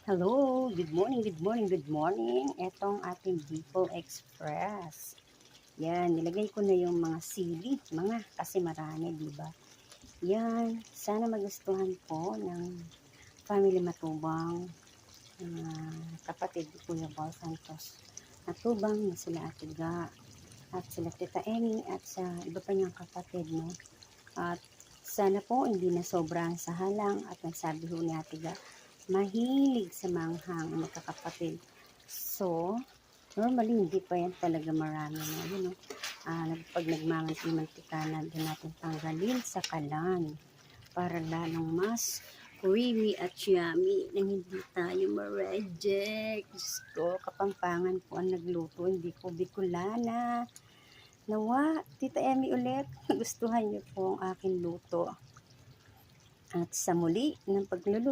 Hello, good morning, good morning, good morning. Etong ating Bicol Express. Yan, nilagay ko na yung mga sili, kasi marami, di ba? Yan, sana magustuhan po ng family Matubang, kapatid ni Kuya Bal Santos. Matubang na sila Ate Ga, at sila Tita Emi, at sa iba pa niyang kapatid, no? At sana po hindi na sobrang sa halang, at nagsabi ho ni Ate Ga, mahilig sa manghang magkakapatid. So, normally hindi pa yan talaga marami na. Yun, no? Pag nagmamantika na, doon natin tanggalin sa kalan para lalong mas creamy at yummy nang hindi tayo ma-reject. Diyos ko, Kapampangan po ang nagluto, hindi ko Bicolana. Nawa, Tita Emi ulit, gustuhan niyo po ang aking luto. At sa muli ng pagluluto.